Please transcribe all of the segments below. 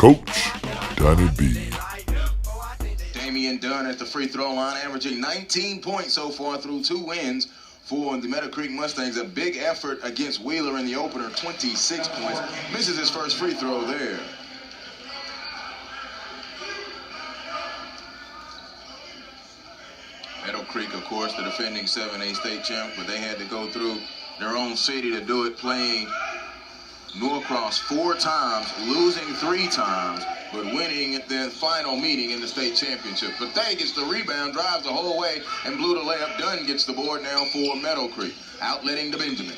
Coach Donnie B. Damian Dunn at the free throw line, averaging 19 points so far through 2 wins for the Meadowcreek Mustangs. A big effort against Wheeler in the opener, 26 points. Misses his first free throw there. Meadowcreek, of course, the defending 7A state champ, but they had to go through their own city to do it, playing Norcross 4 times, losing 3 times, but winning their final meeting in the state championship. Bethea gets the rebound, drives the whole way, and blew the layup. Dunn gets the board now for Meadowcreek. Outletting to Benjamin.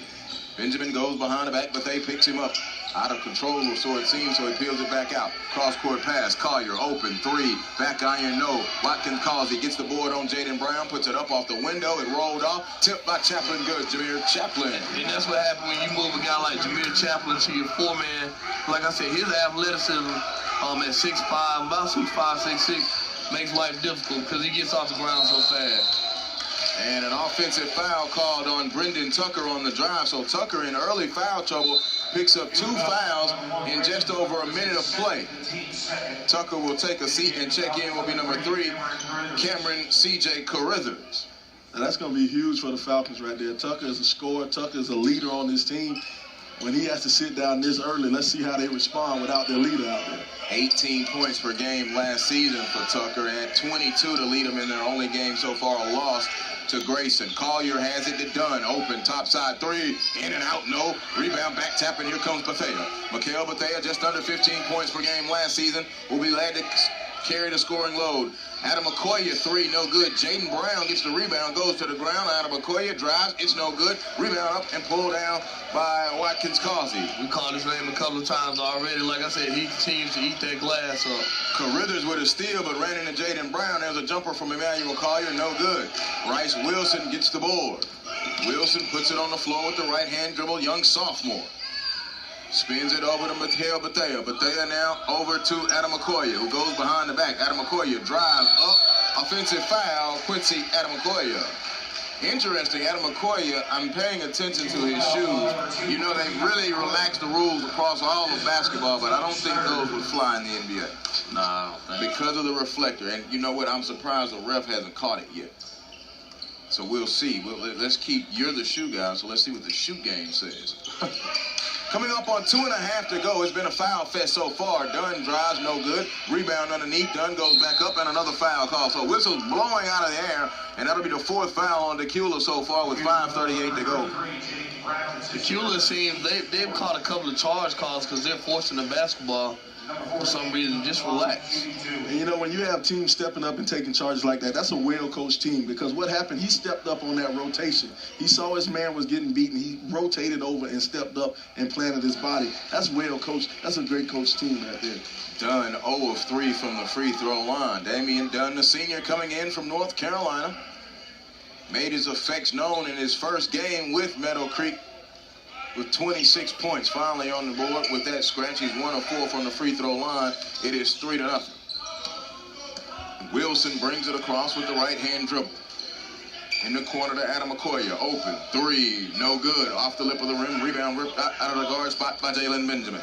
Benjamin goes behind the back, Bethea picks him up. Out of control, or so it seems, so he peels it back out. Cross-court pass, Collier, open, 3, back iron, no. Watkins calls, he gets the board on Jaden Brown, puts it up off the window, it rolled off, tipped by Chaplin, good, Jameer Chaplin. And that's what happens when you move a guy like Jameer Chaplin to your 4-man. Like I said, his athleticism at 6'5", about 6'5", 6'6", makes life difficult because he gets off the ground so fast. And an offensive foul called on Brendan Tucker on the drive. So Tucker in early foul trouble picks up 2 fouls in just over a minute of play. Tucker will take a seat and check in will be number 3, Cameron C.J. Carruthers. Now that's going to be huge for the Falcons right there. Tucker is a scorer. Tucker is a leader on this team. When he has to sit down this early, let's see how they respond without their leader out there. 18 points per game last season for Tucker, and 22 to lead them in their only game so far, a loss to Grayson. Collier has it to Dunn. Open, top side 3, in and out, no. Rebound, back tap, and here comes Bethea. Mikael Bethea, just under 15 points per game last season, will be glad to carry the scoring load. Adam Okoye, 3, no good. Jaden Brown gets the rebound, goes to the ground. Adam Okoye drives, it's no good. Rebound up and pulled down by Watkins Causey. We called his name a couple of times already. Like I said, he continues to eat that glass up. Carruthers with a steal, but ran into Jaden Brown. There's a jumper from Emmanuel Collier, no good. Bryce Wilson gets the board. Wilson puts it on the floor with the right-hand dribble, young sophomore. Spins it over to Mikael Bethea. Bethea now over to Adam Okoye, who goes behind the back. Adam Okoye drives up. Offensive foul, Quincy Adam Okoye. Interesting, Adam Okoye, I'm paying attention to his shoes. You know, they really relaxed the rules across all of basketball, but I don't think those would fly in the NBA. Nah. Because of the reflector. And you know what? I'm surprised the ref hasn't caught it yet. So we'll see. Let's keep, you're the shoe guy, so let's see what the shoe game says. Coming up on 2.5 to go. It's been a foul fest so far. Dunn drives, no good. Rebound underneath. Dunn goes back up, and another foul call. So whistles blowing out of the air, and that'll be the 4th foul on Dacula so far with 5:38 to go. Dacula seems they've caught a couple of charge calls because they're forcing the basketball for some reason. Just relax. And you know, when you have teams stepping up and taking charges like that, that's a well-coached team, because what happened, he stepped up on that rotation. He saw his man was getting beaten. He rotated over and stepped up and planted his body. That's well-coached. That's a great coached team right there. Dunn 0 of 3 from the free throw line. Damian Dunn, the senior, coming in from North Carolina. Made his effects known in his first game with Meadowcreek with 26 points. Finally on the board with that scratch. He's 1 of 4 from the free throw line. It is 3-0. Wilson brings it across with the right-hand dribble. In the corner to Adam Okoye. Open. 3. No good. Off the lip of the rim. Rebound ripped out of the guard spot by Jalen Benjamin.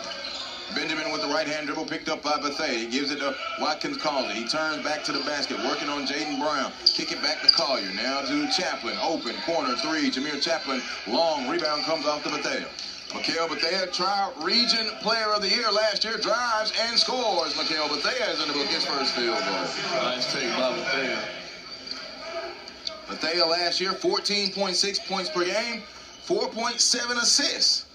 Benjamin with the right-hand dribble picked up by Bethea. He gives it to Watkins Collier. He turns back to the basket, working on Jaden Brown. Kick it back to Collier. Now to Chaplin. Open. Corner 3. Jameer Chaplin. Long. Rebound comes off to Bethea. Mikael Bethea, Tri-Region Player of the Year last year, drives and scores. Mikael Bethea is in the book, his first field goal. Nice take by Bethea. Bethea last year, 14.6 points per game, 4.7 assists.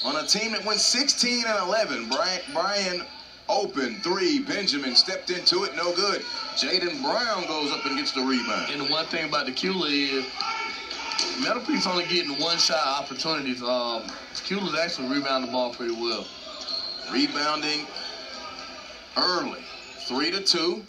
On a team that went 16-11, Brian open 3. Benjamin stepped into it, no good. Jaden Brown goes up and gets the rebound. And the one thing about Dacula is Meadowcreek's only getting one-shot opportunities. Dacula's actually rebounding the ball pretty well. Rebounding early. 3-2.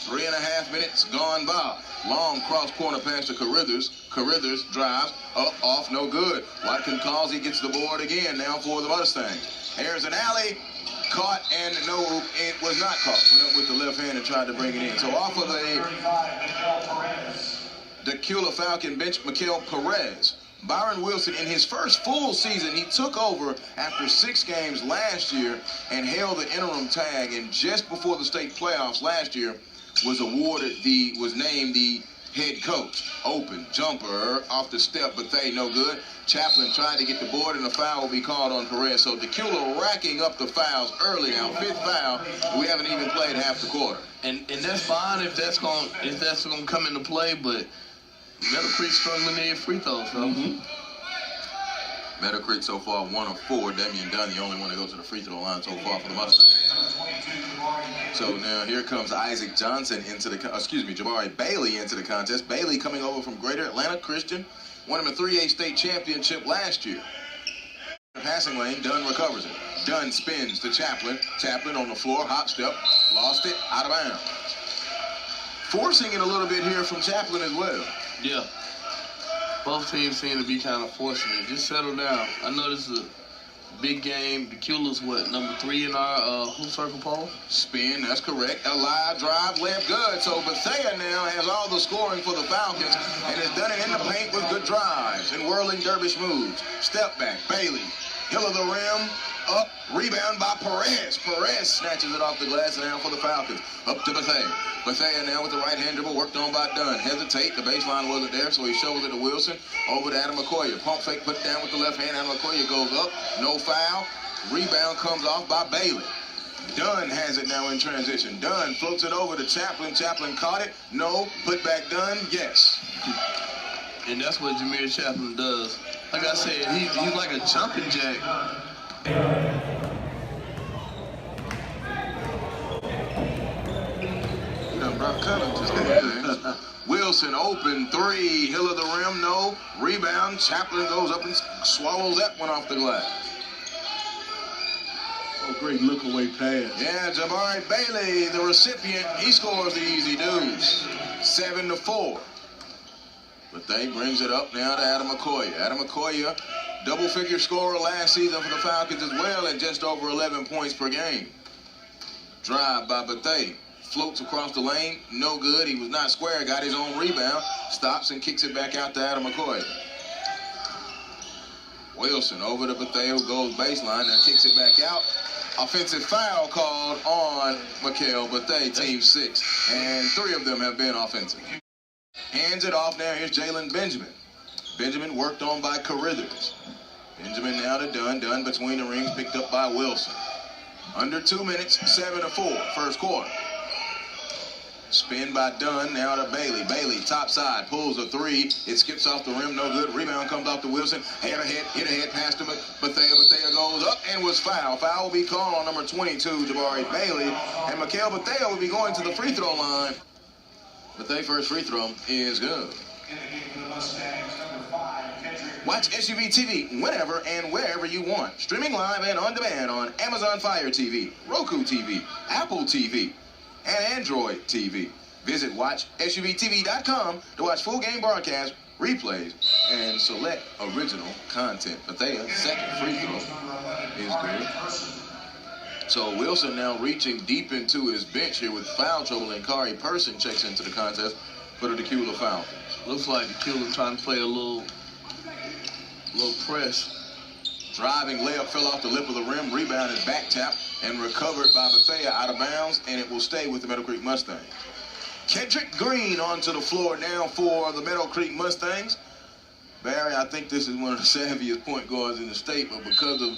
3.5 minutes gone by. Long cross corner pass to Carruthers. Carruthers drives up, off, no good. Watkins calls, he gets the board again now for the Mustangs. Here's an alley. Caught, and no, it was not caught. Went up with the left hand and tried to bring it in. So off of the Dacula Falcon bench, Mikael Perez Byron Wilson, in his first full season, he took over after 6 games last year and held the interim tag. And just before the state playoffs last year, was named the head coach. Open jumper off the step, but they no good. Chaplin tried to get the board, and a foul will be called on Perez. So Dacula racking up the fouls early now. 5th foul. We haven't even played half the quarter. And that's fine if that's gonna come into play, but Meadowcreek struggling to hit free throws, so. Meadowcreek so far 1 of 4. Damian Dunn, the only one to go to the free throw line so far for the Mustangs. So now here comes Isaac Johnson Jabari Bailey into the contest. Bailey coming over from Greater Atlanta Christian, won him a 3A state championship last year. Passing lane, Dunn recovers it. Dunn spins to Chaplin. Chaplin on the floor, hop step, lost it, out of bounds. Forcing it a little bit here from Chaplin as well. Yeah. Both teams seem to be kind of forcing it. Just settle down. I know this is a big game. Dacula's number 3 in our hoop circle poll? Spin, that's correct. A live drive, left good. So Bethea now has all the scoring for the Falcons and has done it in the paint with good drives and whirling dervish moves. Step back, Bailey. Hill of the rim, up, rebound by Perez. Perez snatches it off the glass now for the Falcons. Up to Bethea. Bethea now with the right-hand dribble, worked on by Dunn. Hesitate, the baseline wasn't there, so he shows it to Wilson. Over to Adam McCoy. Pump fake, put down with the left hand. Adam McCoy goes up, no foul. Rebound comes off by Bailey. Dunn has it now in transition. Dunn floats it over to Chaplin. Chaplin caught it. No. Put back Dunn. Yes. And that's what Jameer Chaplin does. Like I said, he's like a jumping jack. Wilson open 3. Hill of the rim. No. Rebound. Chaplin goes up and swallows that one off the glass. Oh, great look-away pass. Yeah, Jabari Bailey, the recipient, he scores the easy deuce. 7-4. But they brings it up now to Adam McCoy. Adam McCoy, double-figure scorer last season for the Falcons as well at just over 11 points per game. Drive by Bethea. Floats across the lane. No good. He was not square. Got his own rebound. Stops and kicks it back out to Adam McCoy. Wilson over to Bethea, who goes baseline. Now kicks it back out. Offensive foul called on Mikael Bethea, team 6. And 3 of them have been offensive. Hands it off now. Here's Jalen Benjamin. Benjamin worked on by Carithers. Benjamin now to Dunn. Dunn between the rings, picked up by Wilson. Under 2 minutes, 7-4, first quarter. Spin by Dunn, now to Bailey. Bailey, top side, pulls a 3. It skips off the rim, no good. Rebound comes off to Wilson. Head ahead, hit ahead, pass to Bethea. Bethea goes up and was fouled. Foul will be called on number 22, Jabari Bailey. And Mikael Bethea will be going to the free throw line. Bethea first free throw is good. Watch SUV TV whenever and wherever you want. Streaming live and on demand on Amazon Fire TV, Roku TV, Apple TV, and Android TV. Visit watchsuvtv.com to watch full game broadcasts, replays, and select original content. Bethea's second free throw is good. So Wilson now reaching deep into his bench here with foul trouble, and Kari Person checks into the contest for the Dacula Falcons. Looks like Dacula trying to play a little press. Driving layup fell off the lip of the rim, rebounded back tap, and recovered by Bethea out of bounds, and it will stay with the Meadowcreek Mustangs. Kendrick Green onto the floor now for the Meadowcreek Mustangs. Barry, I think this is one of the savviest point guards in the state, but because of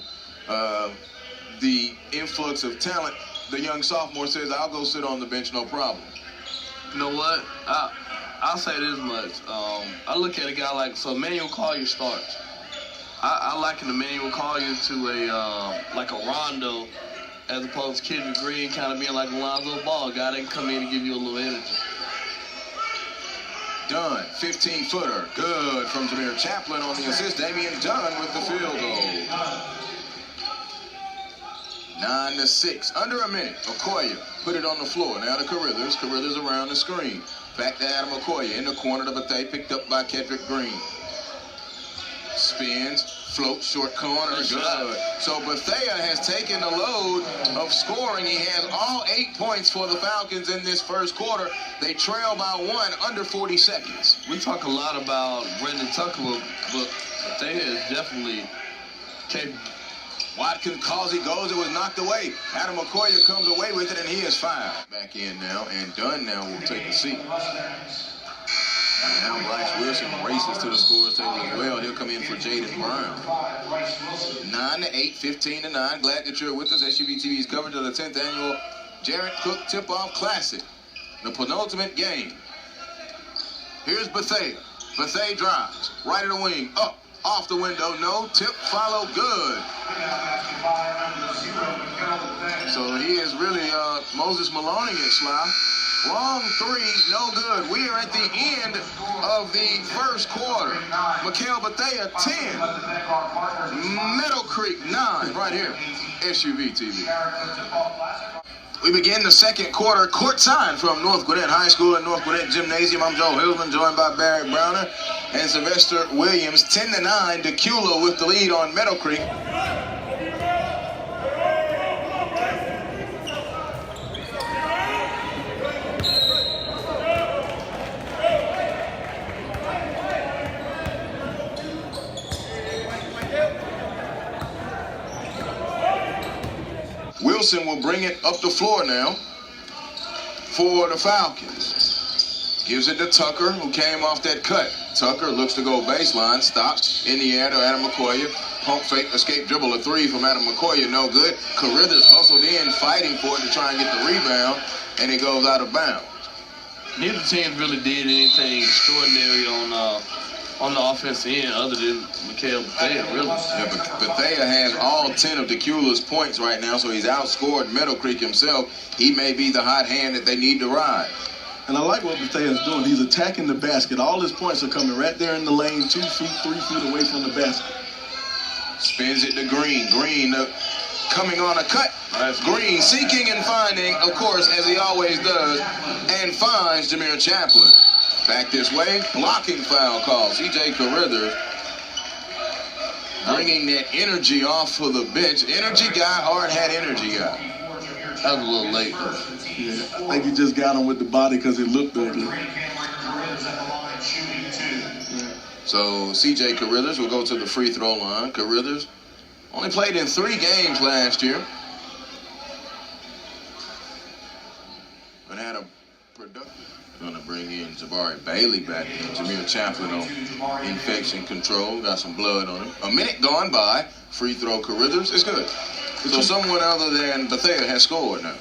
the influx of talent, the young sophomore says, I'll go sit on the bench, no problem. You know what? I'll say this much. I look at a guy like, so Emmanuel Collier starts. I liken Emmanuel Collier to like a Rondo, as opposed to Kendrick Green kind of being like Lonzo Ball, a guy that can come in and give you a little energy. Dunn, 15-footer, good from Jameer Chaplin on the assist. Damian Dunn with the field goal. 9-6, under a minute. Okoye put it on the floor. Now to Carithers. Carithers around the screen. Back to Adam Okoye in the corner to Bethea, picked up by Kendrick Green. Spins, floats, short corner, good. So Bethea has taken the load of scoring. He has all 8 points for the Falcons in this first quarter. They trail by 1 under 40 seconds. We talk a lot about Brendan Tucker, but Bethea is definitely capable. Watkins calls, he goes, it was knocked away. Adam McCoy comes away with it, and he is fouled. Back in now, and Dunn now will take a seat. And now Bryce Wilson races to the scores table as well. He'll come in for Jaden Brown. 9-8, 15-9. Glad that you're with us. SUV TV's coverage of the 10th annual Jared Cook Tip-Off Classic, the penultimate game. Here's Bethea. Bethea drives. Right of the wing. Up. Off the window. No. Tip. Follow. Good. So he is really Moses Maloney at Slough. Long three. No good. We are at the end of the first quarter. Mikhail Bethea 10. Meadowcreek 9. Right here. SUV TV. We begin the second quarter courtside from North Gwinnett High School and North Gwinnett Gymnasium. I'm Joe Hillsman, joined by Barry Browner and Sylvester Williams. 10-9, Dacula with the lead on Meadowcreek. Wilson will bring it up the floor now for the Falcons. Gives it to Tucker, who came off that cut. Tucker looks to go baseline, stops in the air to Adam McCoy. Pump fake, escape dribble, a three from Adam McCoy, no good. Carruthers hustled in, fighting for it to try and get the rebound, and it goes out of bounds. Neither team really did anything extraordinary on the offensive end other than Mikhail Bethea, really. Yeah, but Bethea has all 10 of Dacula's points right now, so he's outscored Meadowcreek himself. He may be the hot hand that they need to ride. And I like what Bethea is doing. He's attacking the basket. All his points are coming right there in the lane, 2 feet, 3 feet away from the basket. Spins it to Green. Green coming on a cut. That's Green seeking and finding, of course, as he always does, and finds Jameer Chaplin. Back this way, blocking foul call. C.J. Carruthers bringing that energy off of the bench. Energy guy, hard hat energy guy. That was a little late. Yeah, I think he just got him with the body because it looked ugly. So C.J. Carruthers will go to the free throw line. Carruthers only played in 3 games last year. And had a productive. Going to bring in Jabari Bailey back in. Jameer Chaplin on infection control. Got some blood on him. A minute gone by. Free throw Carruthers. It's good. So someone other than Bethea has scored now.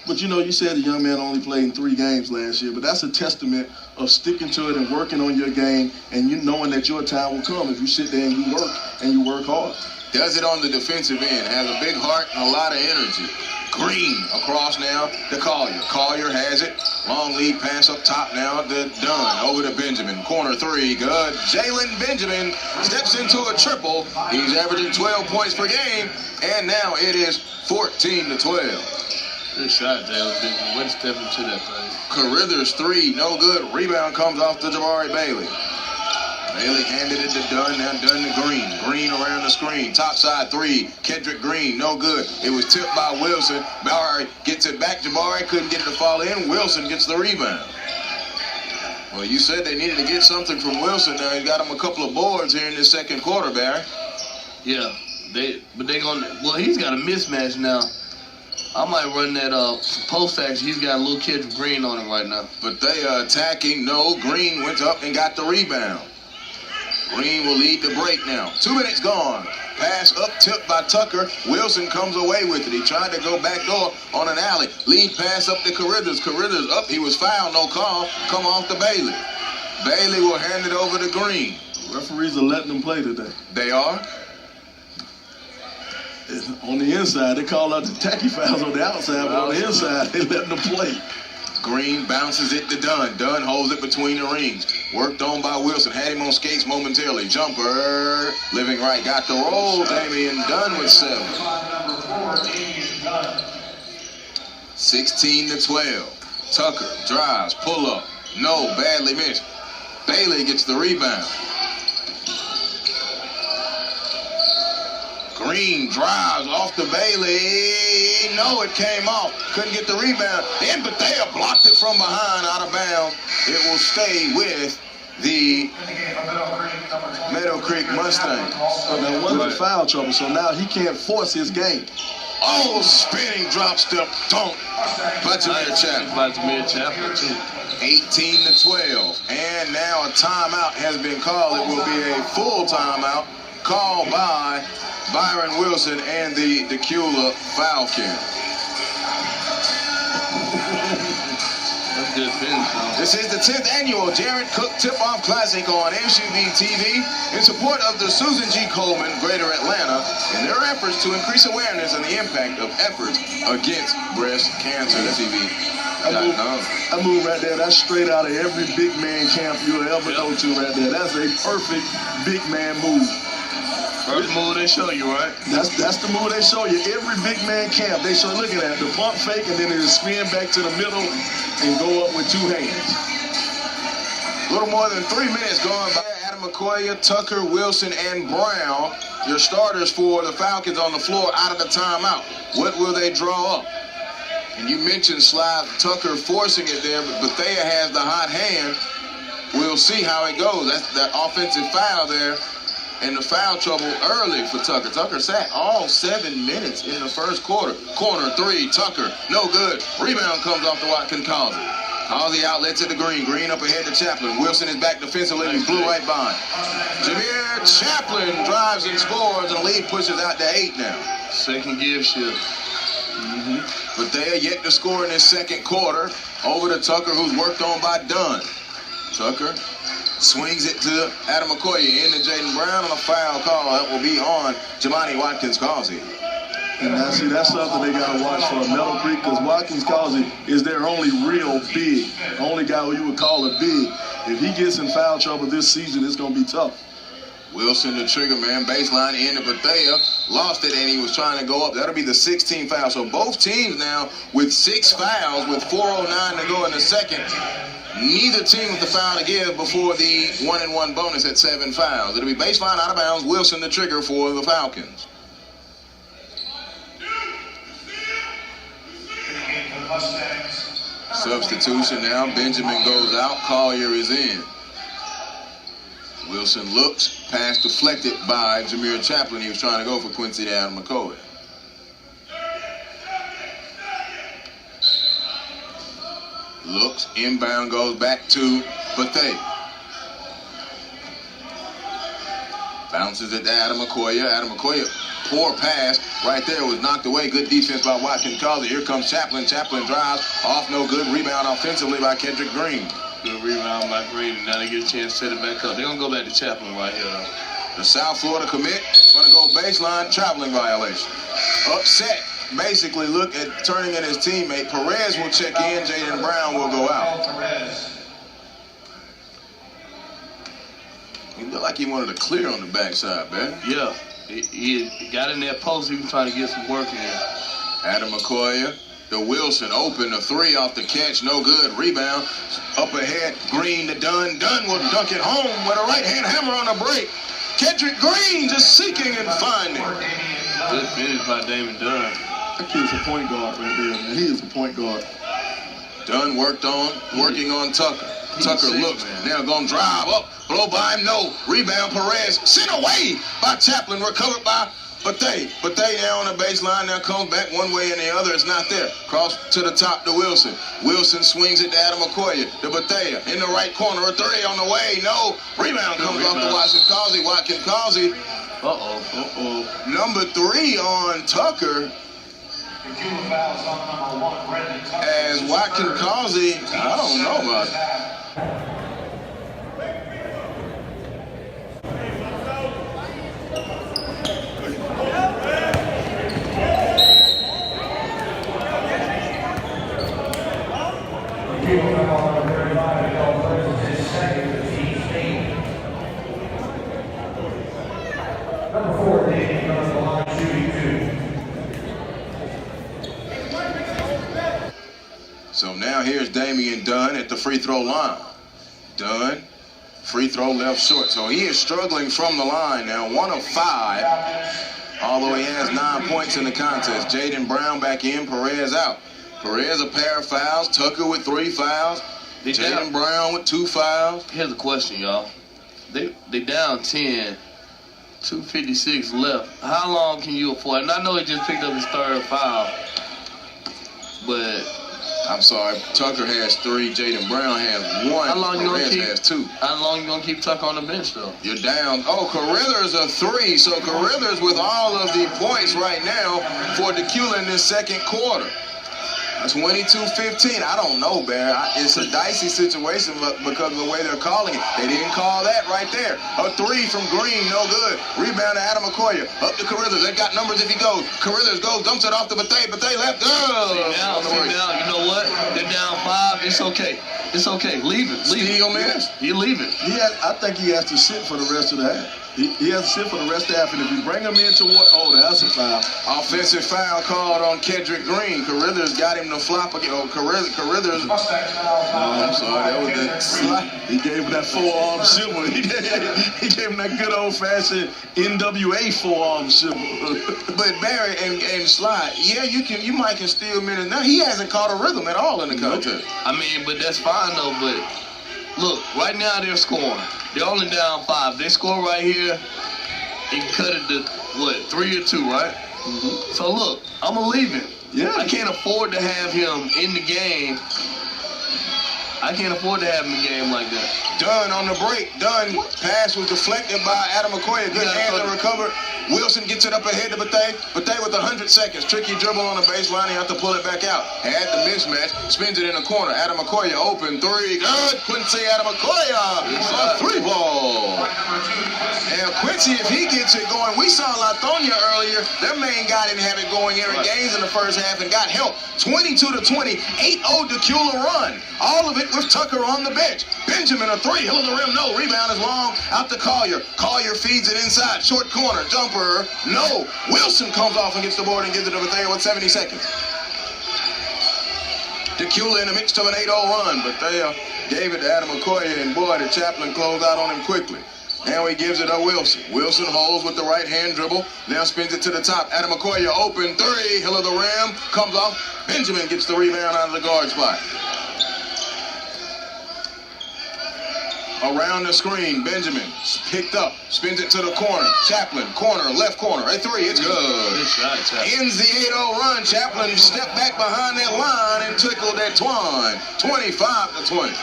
But you know, you said the young man only played in 3 games last year, but that's a testament of sticking to it and working on your game, and you knowing that your time will come if you sit there and you work hard. Does it on the defensive end. Has a big heart and a lot of energy. Green across now to Collier. Collier has it. Long lead pass up top now to Dunn. Over to Benjamin. Corner 3. Good. Jalen Benjamin steps into a triple. He's averaging 12 points per game. And now it is 14-12. Good shot, Jalen Benjamin. Way to step into that play. Carruthers 3. No good. Rebound comes off to Jabari Bailey. Bailey handed it to Dunn. Now Dunn to Green. Green around the screen. Top side 3. Kendrick Green. No good. It was tipped by Wilson. Jabari gets it back. Jabari couldn't get it to fall in. Wilson gets the rebound. Well, you said they needed to get something from Wilson. Now he got him a couple of boards here in this second quarter, Barry. Yeah. He's got a mismatch now. I might run that post action. He's got a little Kendrick Green on him right now. But they are attacking. No. Green went up and got the rebound. Green will lead the break now. 2 minutes gone. Pass up, tipped by Tucker. Wilson comes away with it. He tried to go back door on an alley. Lead pass up to Carruthers. Carruthers up. He was fouled. No call. Come off to Bailey. Bailey will hand it over to Green. Referees are letting them play today. They are? On the inside, they call out the tacky fouls on the outside, but on the inside, they letting them play. Green bounces it to Dunn. Dunn holds it between the rings. Worked on by Wilson. Had him on skates momentarily. Jumper. Living right. Got the roll. Damian Dunn with 7. 16-12. Tucker drives. Pull up. No. Badly missed. Bailey gets the rebound. Green drives off to Bailey. No, it came off. Couldn't get the rebound. Then Bethea blocked it from behind, out of bounds. It will stay with the Meadowcreek Meadowcreek Mustangs. But there wasn't foul trouble, so now he can't force his game. Oh, spinning drop step dunk by Jameer Chaplin. By Jameer Chaplin, too. 18-12. And now a timeout has been called. It will be a full timeout called by Byron Wilson and the Dacula Falcons. That's good finish, though. This is the 10th annual Jared Cook Tip-Off Classic on MCV TV in support of the Susan G. Coleman Greater Atlanta in their efforts to increase awareness and the impact of efforts against breast cancer. That move right there, that's straight out of every big man camp you'll ever go to right there. That's a perfect big man move. First move they show you, right? That's the move they show you. Every big man camp, they show, look at that, the pump fake, and then it'll spin back to the middle and go up with two hands. A little more than 3 minutes going by. Adam McCoy, Tucker, Wilson, and Brown, your starters for the Falcons on the floor out of the timeout. What will they draw up? And you mentioned Slide Tucker forcing it there, but Bethea has the hot hand. We'll see how it goes. That's that offensive foul there. And the foul trouble early for Tucker. Tucker sat all 7 minutes in the first quarter. Corner three, Tucker, no good. Rebound comes off the Watkins Causey. Causey outlets at the Green. Green up ahead to Chaplin. Wilson is back defensively. He blew right by him. Jameer Chaplin drives and scores, and the lead pushes out to 8 now. Second give shift. But they are yet to score in this second quarter. Over to Tucker, who's worked on by Dunn. Tucker swings it to Adam McCoy into Jaden Brown on a foul call. That will be on Jamani Watkins Causey. And now, see, that's something they got to watch for Meadowcreek, because Watkins Causey is their only real big, only guy who you would call a big. If he gets in foul trouble this season, it's going to be tough. Wilson, the trigger man, baseline into Bethea, lost it, and he was trying to go up. That'll be the 16th foul. So both teams now with 6 fouls with 4:09 to go in the second. Neither team with the foul to give before the 1-and-1 bonus at 7 fouls. It'll be baseline out of bounds. Wilson, the trigger for the Falcons. Substitution now. Benjamin goes out. Collier is in. Wilson looks. Pass deflected by Jameer Chaplin. He was trying to go for Quincy to Adam McCoy. Looks. Inbound goes back to Bethea. Bounces it to Adam McCoy. Adam McCoy, poor pass right there, was knocked away. Good defense by Watkins Causey. Here comes Chaplin. Chaplin drives off, no good. Rebound offensively by Kendrick Green. Good rebound by Green, and now they get a chance to set it back up. They're going to go back to Chaplin right here. The South Florida commit going to go baseline, traveling violation. Upset. Basically look at turning in his teammate. Perez will check in. Jaden Brown will go out. He looked like he wanted to clear on the backside, man. Yeah. He got in that post. He was trying to get some work in. Adam McCoy. The Wilson open, a 3 off the catch, no good. Rebound up ahead. Green to Dunn. Dunn will dunk it home with a right-hand hammer on the break. Kendrick Green just seeking and finding. Good finish by Damon Dunn. That kid's a point guard right there, man. He is a point guard. Dunn working on Tucker. Tucker looks, man. Now gonna drive up, blow by him, no. Rebound, Perez, sent away by Chaplin, recovered by Bethea. Bethea now on the baseline, now comes back one way and the other, it's not there. Cross to the top to Wilson. Wilson swings it to Adam McCoy. To Bethea, in the right corner, a 3 on the way, no. Rebound comes off the Watkins Causey. Number 3 on Tucker. As Watkins Causey, I don't know about it. Number 4, Damian Dunn, the line, shooting 2. So now here's Damian Dunn at the free throw line. Dunn, free throw left short. So he is struggling from the line now, 1 of 5. Although he has 9 points in the contest. Jaden Brown back in, Perez out. Perez a pair of fouls, Tucker with 3 fouls, Jaden Brown with 2 fouls. Here's a question, y'all. They down 10 2:56 left. How long can you afford? And I know he just picked up his third foul, but I'm sorry, Tucker has 3, Jaden Brown has 1. how long you gonna Perez keep? has 2. How long you gonna keep Tucker on the bench though? You're down. Oh, Carruthers a 3. So Carruthers with all of the points right now for Dacula in this second quarter. 22-15. I don't know, Bear. It's a dicey situation because of the way they're calling it. They didn't call that right there. A 3 from Green, no good. Rebound to Adam McCoy. Up to Carruthers. They got numbers if he goes. Carruthers goes, dumps it off to Bate. Bate left. See now. You know what? They're down 5. It's okay. It's okay. Leave it. Steal minutes. You leave it. I think he has to sit for the rest of the half. He has to sit for the rest of the half, and if you bring him into that's a foul. Offensive foul called on Kendrick Green. Carruthers got him to flop again. Oh, Carruthers. I'm sorry, that was that slide. He gave him that forearm shiver. He gave him that good old-fashioned NWA forearm shiver. But Barry and Slide, yeah, you might can steal minutes. Now he hasn't caught a rhythm at all in the contest. I mean, but that's fine though. But look, right now they're scoring. They're only down 5. They score right here. They can cut it to what, 3 or 2, right? Mm-hmm. So look, I'm gonna leave him. Yeah. I can't afford to have him in the game. I can't afford to have him in the game like that. Dunn on the break. Dunn pass was deflected by Adam McCoy. A good hand to recover. Wilson gets it up ahead to Bate. Bate with 100 seconds. Tricky dribble on the baseline. He has to pull it back out. Had the mismatch. Spins it in the corner. Adam McCoy open 3. Good. Quincy Adam McCoy. A 3 ball. And Quincy, if he gets it going, we saw Latonia earlier. Their main guy didn't have it going. Eric Gaines in the first half and got help. 22-20. 8-0 Dacula run. All of it with Tucker on the bench. Benjamin a 3. Hill of the rim. No. Rebound is long. Out to Collier. Collier feeds it inside. Short corner. Jumper. No. Wilson comes off and gets the board and gives it to Bethea with 70 seconds. Dacula in the midst of an 8-0 run. Bethea gave it to Adam McCoy, and boy, the Chaplain closed out on him quickly. Now he gives it to Wilson. Wilson holds with the right hand dribble. Now spins it to the top. Adam McCoy open 3. Hill of the rim. Comes off. Benjamin gets the rebound out of the guard spot. Around the screen, Benjamin picked up, spins it to the corner. Chaplain, corner, left corner, a 3, it's good. Good shot, Chaplain. Ends the 8-0 run. Chaplain stepped back behind that line and tickled that twine. 25-20.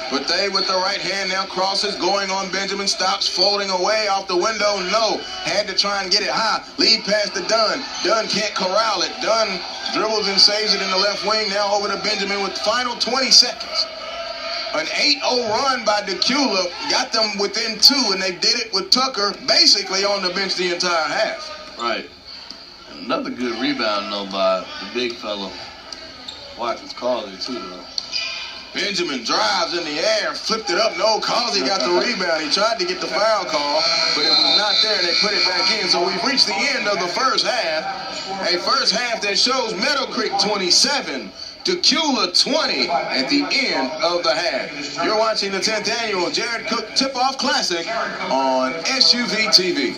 But they with the right hand now crosses, going on Benjamin, stops, folding away off the window. No, had to try and get it high. Lead pass to Dunn. Dunn can't corral it. Dunn dribbles and saves it in the left wing. Now over to Benjamin with final 20 seconds. An 8-0 run by Dacula got them within 2, and they did it with Tucker basically on the bench the entire half. Right. Another good rebound, though, by the big fellow. Watkins Causey, too, though. Benjamin drives in the air, flipped it up. No, Causey got the rebound. He tried to get the foul call, but it was not there, and they put it back in. So we've reached the end of the first half. A first half that shows Meadowcreek 27, Dacula 20 at the end of the half. You're watching the 10th annual Jared Cook Tip-Off Classic on SUV TV.